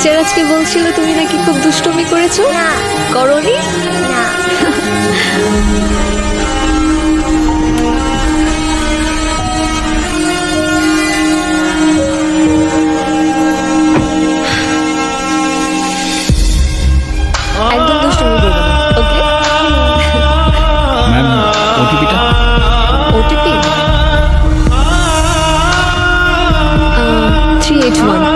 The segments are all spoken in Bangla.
টিচার আজকে বলছিল তুমি নাকি খুব দুষ্টুমি করেছো। না করনি? না একদম দুষ্টুমি করবে না, ওকে? ম্যাম ওটিপিটা। ওটিপি 381।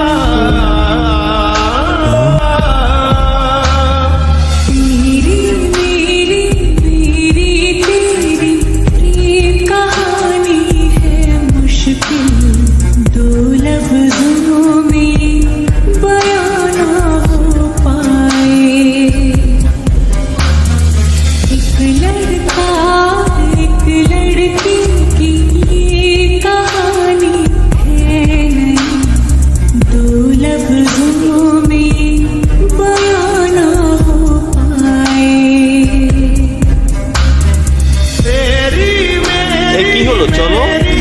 কি হলো, চলো।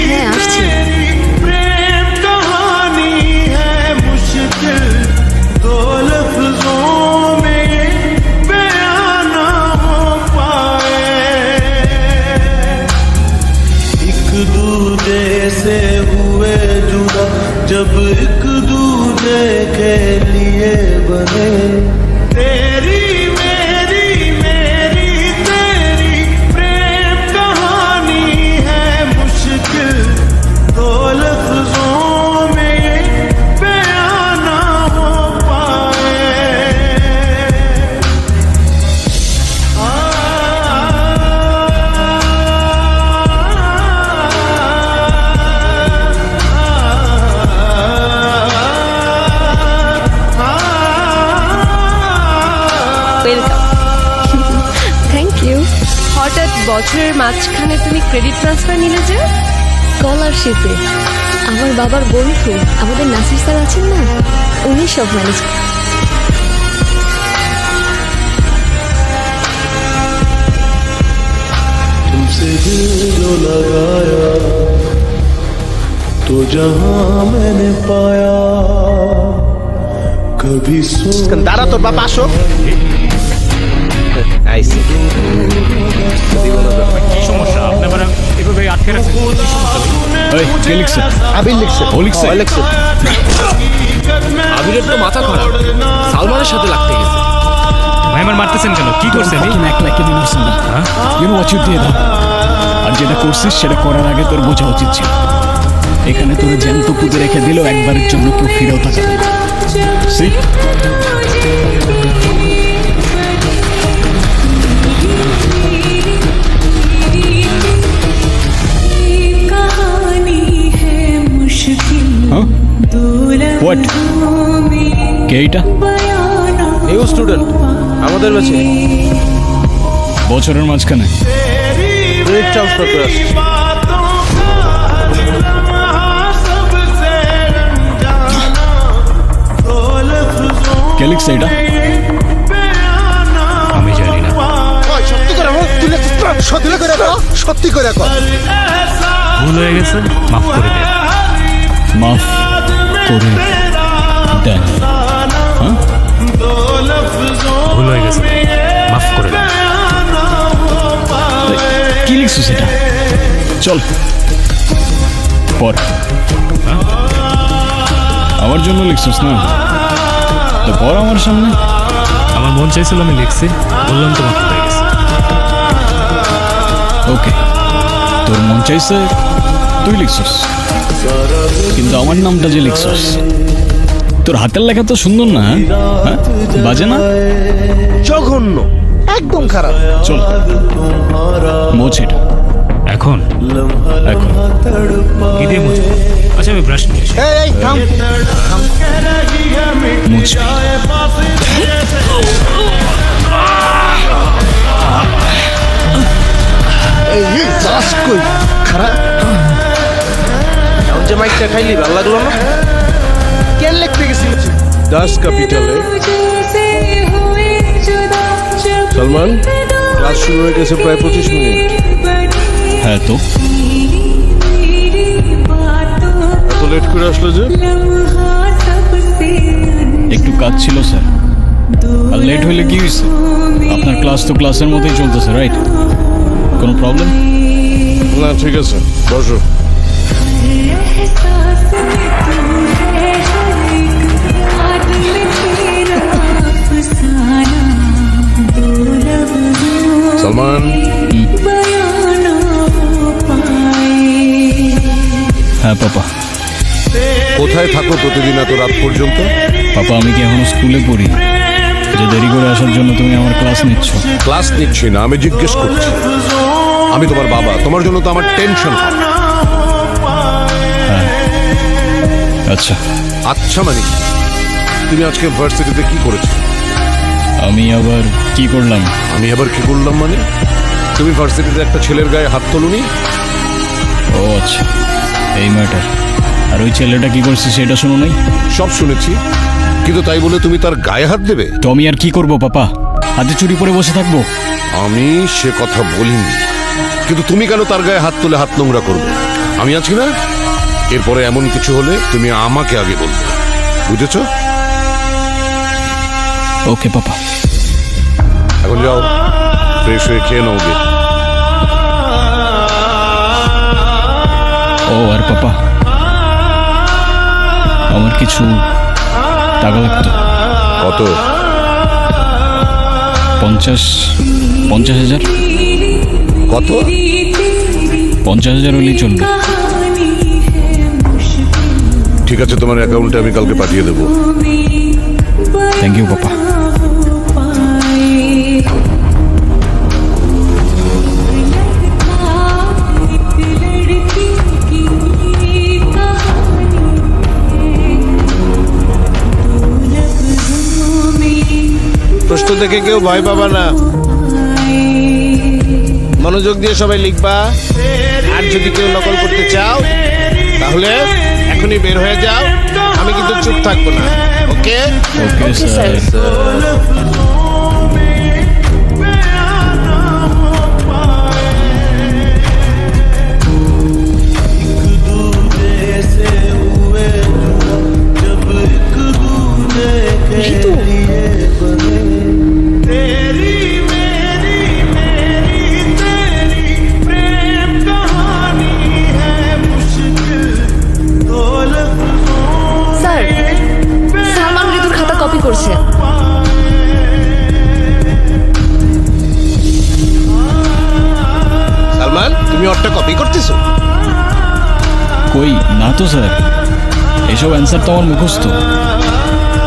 হ্যাঁ আসছি। से हुए जुदा जब एक दूजे के लिए बने तेरी मेरी मेरी तेरी प्रेम कहानी है मुश्किल दो लफ्जों में बयां ना हो पाए ওয়েলকাম। Thank you. হঠাৎ বছরের মাঝখানে তুমি ক্রেডিট ট্রান্সফার নিলে যে? স্কলারশিপে আমার বাবার বন্ধু আমাদের নাসির স্যার আছেন না, উনি সব ম্যানেজ। तुमसे दिल जो लगाया तो जहां मैंने पाया कभी দাঁড়া, তোর বাপ আসো। আইসি কি সমস্যা? আপনি আবার এভাবে আটকে রাখছেন, কি সমস্যা? ওই কে লিখছে? আবির লিখছে। ও লিখছে? ও লিখছে। আবিরের তো মাথা খারাপ, সালমানের সাথে লাগতে গেছে। ভাই আমার মারতেছেন কেন? কি করছেন? এক লাখ কেন মারছেন না? You know what you did. আর যেটা করছিস সেটা করার আগে তোর বোঝা উচিত ছিল। এখানে তোর জ্যান্ত পুঁতে রেখে দিলেও একবারের জন্য কেউ ফিরেও তাকাবে না। See? Huh? What? কে এইটা? নিউ স্টুডেন্ট, আমাদের ব্যাচে। বছরের মাঝখানে ক্রেডিট ট্রান্সফার করে আসছি। কে লিখছে এটা? আমি জানি না। সত্যি করে বল, তুই লিখছিস না? সত্যি করে বল, সত্যি করে কর। ভুল হয়ে গেছে, মাফ করে দেন। মাফ করে দেন। হ্যাঁ? ভুল হয়ে গেছে, মাফ করে দেন। কি লিখছো সেটা? চল পর। আমার জন্য লিখছিস না তো পর আমার সামনে। আমার মন চাইছিল, আমি লিখছি, বললাম তো মাফ হয়ে গেছে। ওকে, তোর মন চাইছে তুই লিখছিস, কিন্তু আমার নামটা যে লিখছিস, তোর হাতের লেখা তো সুন্দর না। হ্যাঁ, বাজে না? জঘন্য, একদম খারাপ। চল মোছ এটা এখন এখন। কি দিয়ে মুছবো? আচ্ছা আমি ব্রাশ নিয়ে আসি। এই থাম। মুছ। এই চাষ কই খারাপ। এখন যে মাইকটা খাইলি ভালো লাগলো না? কেন লিখতে গেছিস? दास कैपिटल है सलमान क्लास शुरू হয়ে গেছে প্রায় 25 মিনিট। হ্যাঁ তো এত লেট করে আসলো যে? একটু কাজ ছিল স্যার। আর লেট হইলে কি হয়েছে? আপনার ক্লাস তো ক্লাসের মতোই চলতেছে, রাইট? কোনো প্রবলেম? না ঠিক আছে, বসো। সালমান, হ্যাঁ পাপা। কোথায় থাকো প্রতিদিন এত রাত পর্যন্ত? পাপা, আমি কি এখনো স্কুলে পড়ি যে দেরি করে আসার জন্য তুমি আমার ক্লাস নিচ্ছ? ক্লাস নিচ্ছি না, আমি জিজ্ঞেস করছি। আমি তোমার বাবা, তোমার জন্য তো আমার টেনশন হয়। আচ্ছা। আচ্ছা মানে কি? তুমি আজকে ভার্সিটিতে কি করেছো? আমি আবার কি করলাম? আমি আবার কি করলাম মানে? তুমি ভার্সিটিতে একটা ছেলের গায়ে হাত তোলনি? ও আচ্ছা, এই ম্যাটার। আর ওই ছেলেটা কি করছে সেটা শুনো নাই? সব শুনেছি, কিন্তু তাই বলে তুমি তার গায়ে হাত দেবে? তো আমি আর কি করব পাপা? হাতে চুরি পরে বসে থাকবো? আমি সে কথা বলিনি, কিন্তু তুমি কেন তার গায়ে হাত তুলে হাত নোংরা করবে? আমি আছি না? এরপরে এমন কিছু হলে তুমি আমাকে আগে বলবে, বুঝেছো? ওকে পাপা। এখন যাও, ফ্রেশ হয়ে খেয়ে নাও গে। ও আর পাপা, আমার কিছু টাকা লাগতো। কত? 50,000। কত? 50,000 হলেই চলবে। ঠিক আছে, তোমার অ্যাকাউন্টে আমি কালকে পাঠিয়ে দেবো। Thank you papa. প্রশ্ন দেখে কেউ ভয় পাবা না, মনোযোগ দিয়ে সবাই লিখবা। আর যদি কেউ নকল করতে চাও তাহলে এখনই বের হয়ে যাও, আমি কিন্তু চুপ থাকবো না। Okay? Okay sir. Ritu, sir, Salman ঋতুর খাতা কপি করছে। সালমান, তুমি ওরটা কপি করতেছো? কই না তো স্যার, এসব অ্যান্সার তো আমার মুখস্থ।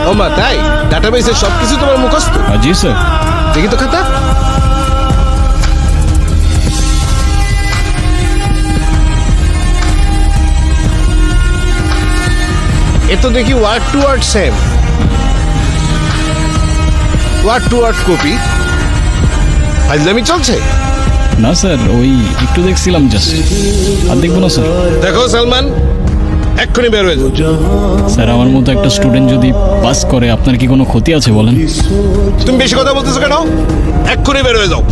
ও মা, তাই? ডাটাবেসের সবকিছু তোমার মুখস্থ? জি স্যার। দেখি তো খাতা। এ তো দেখি word to word same, word to word copy. ফাইজলামি চলছে? না স্যার, ওই একটু দেখছিলাম জাস্ট। আর দেখবো না স্যার। দেখো সালমান, এক্ষুনি বের হয়ে যাও। স্যার, আমার মতো একটা স্টুডেন্ট যদি পাস করে আপনার কি কোনো ক্ষতি আছে বলেন? তুমি বেশি কথা বলতেছো কেন? এক্ষুনি বের হয়ে যাও।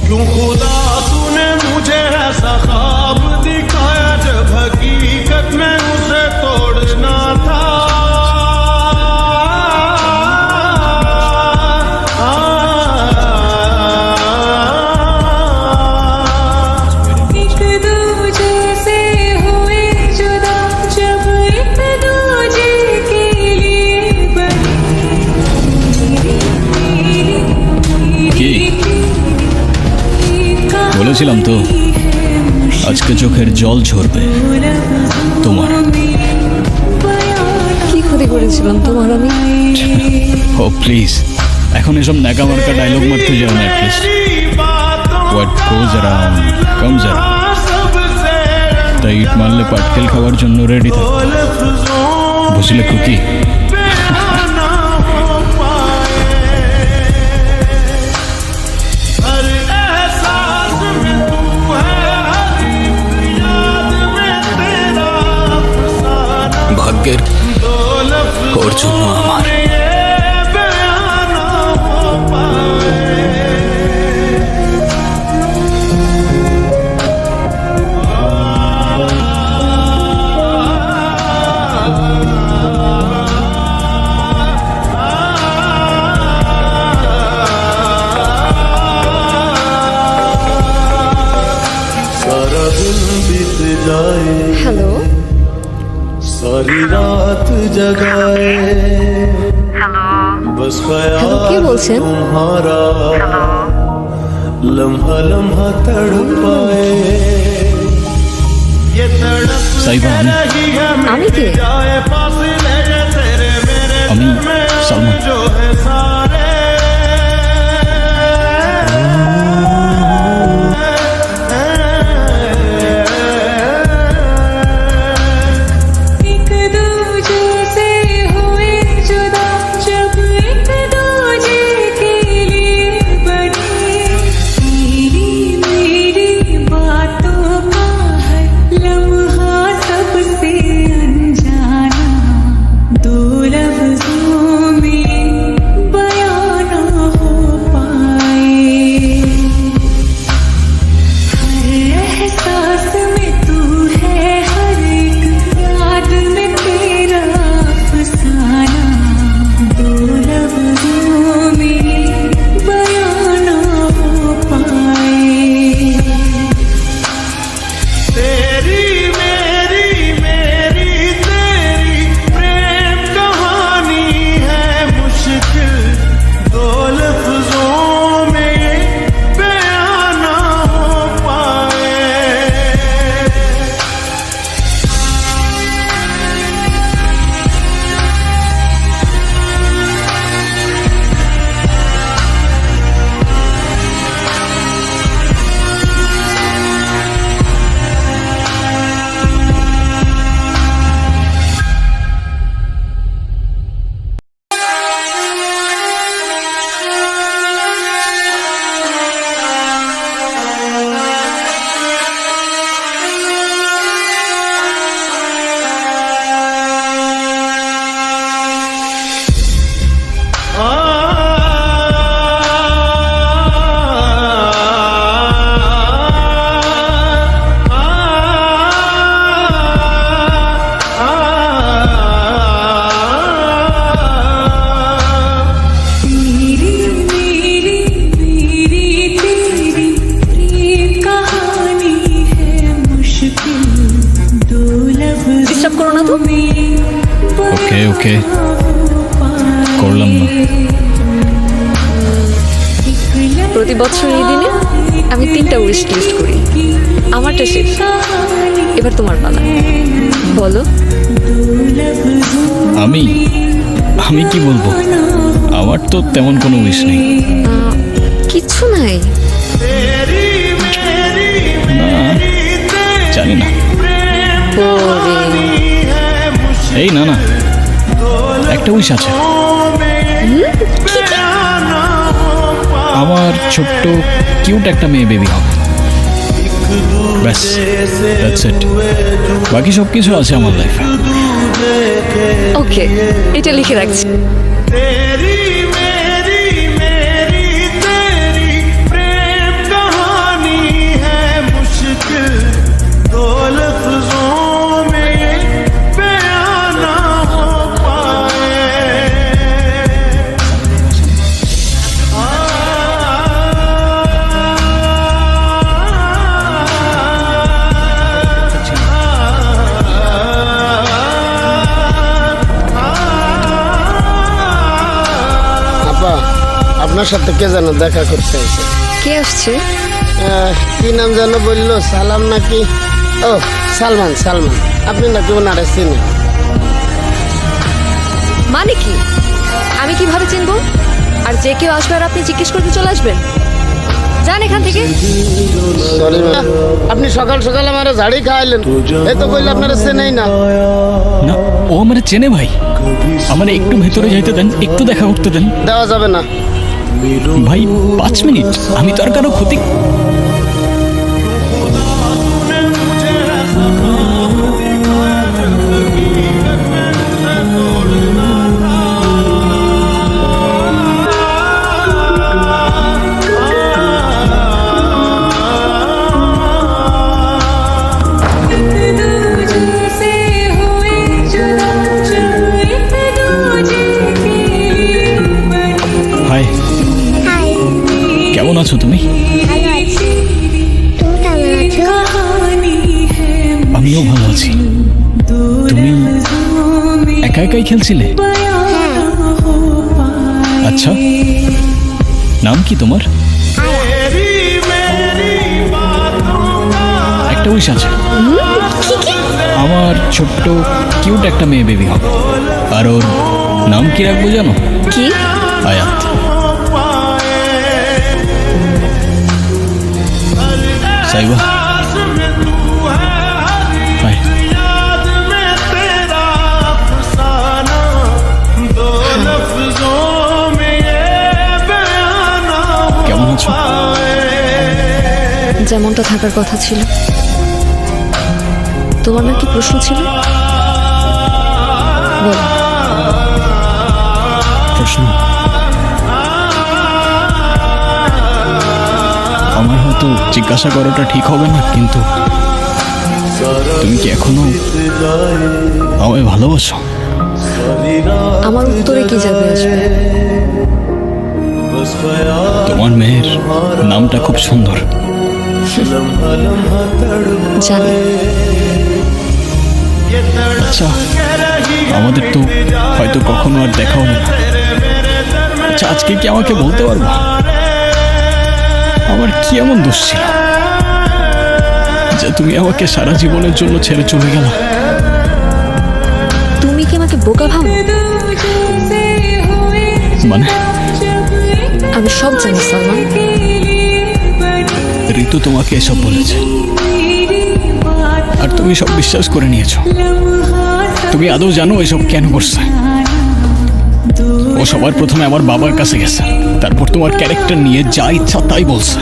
क्यों खुदा तूने मुझे ऐसा ख्वाब दिखाया जब हकीकत में उसे तोड़ना था। एक दूजे से हुए जुदा जब एक दूजे के लिए কি বলেছিলাম তো, আজকে চোখের জল ঝরবে তোমার। কি ক্ষতি করেছিলাম তোমার আমি? ও প্লিজ, এখন এসব ন্যাকা মার্কা ডায়লগ মারতে যাও না। At least what goes around comes around. তাই ইট মারলে পাটকেল খাওয়ার জন্য রেডি থাকো, বুঝলে খুকি? ভাগ্যের ওর জন্য আমার হ্যালো सारी रात जगाए बस হ্যালো কে ख्याल বলছেন तुम्हारा लम्हा लम्हा तड़पाए ये तड़प সাইবা, रही है আমি কে जाए फासले ये तेरे मेरे আমি दिल में সালমান। जो है सारे एक दूजे से हुए जुदा जब एक दूजे के लिए बने तेरी मेरी बातों का हर लम्हा सबसे अनजाना दो लफ्जों में बयां ना हो पाए हर एहसास में तू है हर एक याद में तेरा अफसाना दो लफ्जों में बयां ना हो पाए तेरी मेरी मेरी तेरी प्रेम कहानी है मुश्किल दो लफ्जों में बयां ना हो पाए तेरी मेरी मेरी तेरी प्रेम कहानी है मुश्किल दो ডিস্টার্ব করো না তো ওকে ওকে করলাম না। প্রতি বছর এই দিনে আমি 3টা উইশ লিস্ট করি আমারটা শেষ এবার তোমার পালা বলো আমি আমি কি বলবো, আমার তো তেমন কোনো উইশ নেই। কিচ্ছু নাই না, জানি না। Boring. এই না না, একটা উইশ আছে। আমার ছোট্ট কিউট একটা মেয়ে বেবি হবে, ব্যাস, দ্যাটস ইট। বাকি সব কিছু আছে আমার লাইফে। ওকে এটা লিখে রাখছি तेरी मेरी मेरी तेरी प्रेम कहानी है मुश्किल दो लफ्जों में बयां ना हो पाए আপা, আপনার সাথে কে যেন দেখা করতে এসে কে আসছে কি নাম যেন বললো, সালাম নাকি? ও সালমান, সালমান। আপনি নাকি ওনারে চিনেন? মানে কি আমি কিভাবে চিনবো? আর যে কেউ আসবে আর আপনি জিজ্ঞেস করতে চলে আসবেন? যান এখান থেকে। সরি, আপনি সকাল সকাল আমার ঝাড়ি খাওয়াইলেন, এই তো কইলে আপনারা চেনেই না। না, ও আমার চেনে ভাই। আমার একটু ভেতরে যাইতে দেন, একটু দেখা করতে দেন। দেওয়া যাবে না ভাই 5 মিনিট, আমি তো আর কারো ক্ষতি। दूजे हुए जुदा जब एक दूजे के लिए बने হাই, কেমন আছো তুমি? भालो आछि তুমি একা একাই খেলছিলে? আচ্ছা, নাম কি তোমার? একটা উইশ আছে, আমার ছোট্ট কিউট একটা মেয়ে বেবি হবে, আর ওর নাম কি রাখবো জানো? কি? আয়াত। সাইবা, হায়। কেমন আছো? যেমনটা থাকার কথা ছিল। তোমার নাকি প্রশ্ন ছিল? বলো। প্রশ্ন আমার হয়তো জিজ্ঞাসা করাটা ঠিক হবে না, কিন্তু তুমি কি এখনো আমায় ভালোবাসো? আমার উত্তরে কি যাবে আসবে? তোমার মেয়ের নামটা খুব সুন্দর। জানি। আচ্ছা, আমাদের তো হয়তো কখনো আর দেখা হবে না। আচ্ছা, আজকে কি আমাকে বলতে পারবো আমার কি এমন দোষ ছিল যে তুমি আমাকে সারা জীবনের জন্য ছেড়ে চলে গেল? তুমি কি আমাকে বোকা ভাবো? মানে আমি সব জানি সালমান। ঋতু তোমাকে এসব বলেছে আর তুমি সব বিশ্বাস করে নিয়েছো। তুমি আদৌ জানো এসব কেন করছে? ও সবার প্রথমে আমার বাবার কাছে গেছে, তারপর তোমার ক্যারেক্টার নিয়ে যা ইচ্ছা তাই বলছে।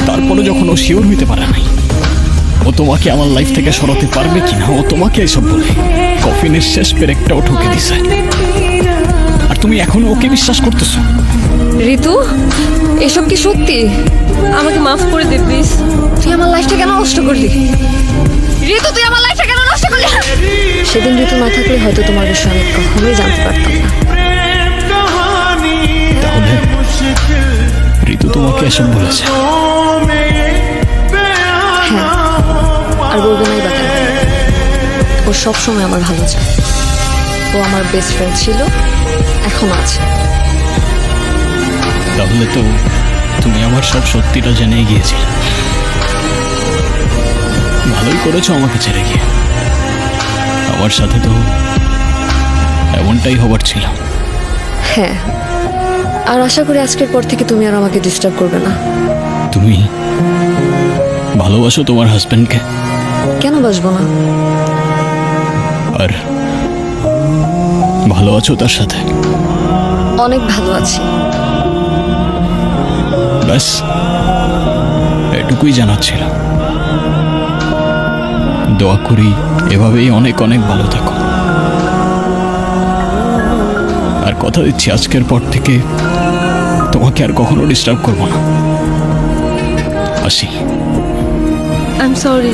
তারপরে যখন ও শিওর হইতে পারে নাই ও তোমাকে আমার লাইফ থেকে সরাতে পারবে কিনা, ও তোমাকে এসব বলে কফিনের শেষ পেরেকটাও ঠুকে দিছে। আর তুমি এখনো ওকে বিশ্বাস করতেছো? ঋতু, এসব কি সত্যি? আমাকে মাফ করে দে প্লিজ। তুই আমার লাইফটা কেন নষ্ট করলি? ঋতু, তুই আমার লাইফটা কেন নষ্ট করলি? সেদিন ঋতু না থাকলে হয়তো তোমার বিষয়ে আমি কখনোই জানতে পারতাম না। তাহলে ঋতু তোমাকে এসব বলেছে? হ্যাঁ, আর বলবে নাই বা কেন? ও সবসময় আমার ভালো চায়। ও আমার বেস্ট ফ্রেন্ড ছিল, এখনো আছে। তাহলে তো তুমি আমার সব সত্যিটা জেনে গিয়েছিলে। ভালোই করেছো আমাকে ছেড়ে গিয়ে। আমার সাথে তো এমনটাই হবার ছিল। হ্যাঁ, আর আশা করি আজকের পর থেকে তুমি আর আমাকে ডিস্টার্ব করবে না। তুমি ভালোবাসো তোমার হাজবেন্ডকে? কেন বাসবো না? আর ভালো আছো তার সাথে? অনেক ভালো আছি। ব্যাস এটুকুই জানার ছিল। দোয়া করি এভাবেই অনেক অনেক ভালো থাকো। আর কথা দিচ্ছি আজকের পর থেকে তোমাকে আর কখনো ডিস্টার্ব করবো না। আসি। I am sorry.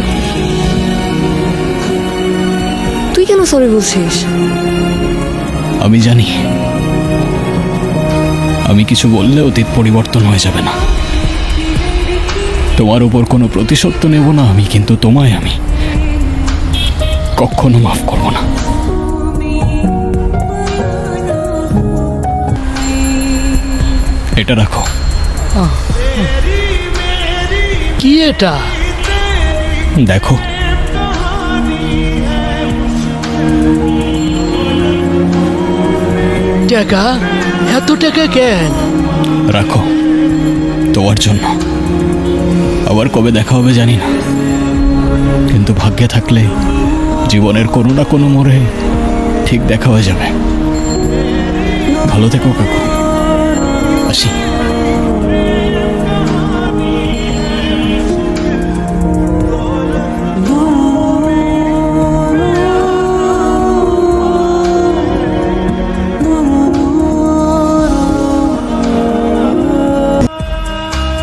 তুই কেন সরি বলছিস? আমি জানি আমি কিছু বললে অতীত পরিবর্তন হয়ে যাবে না। তোমার উপর কোনো প্রতিশোধ তো নেব না আমি, কিন্তু তোমায় আমি কখনো মাফ করব না। এটা রাখো। কি এটা? দেখো, টাকা? এত টাকা কেন? রাখো তোমার জন্য। আবার কবে দেখা হবে জানি না, কিন্তু ভাগ্যে থাকলে জীবনের কোনো না কোনো মোড়ে ঠিক দেখা হয়ে যাবে। ভালো থেকো কাকু। আসি।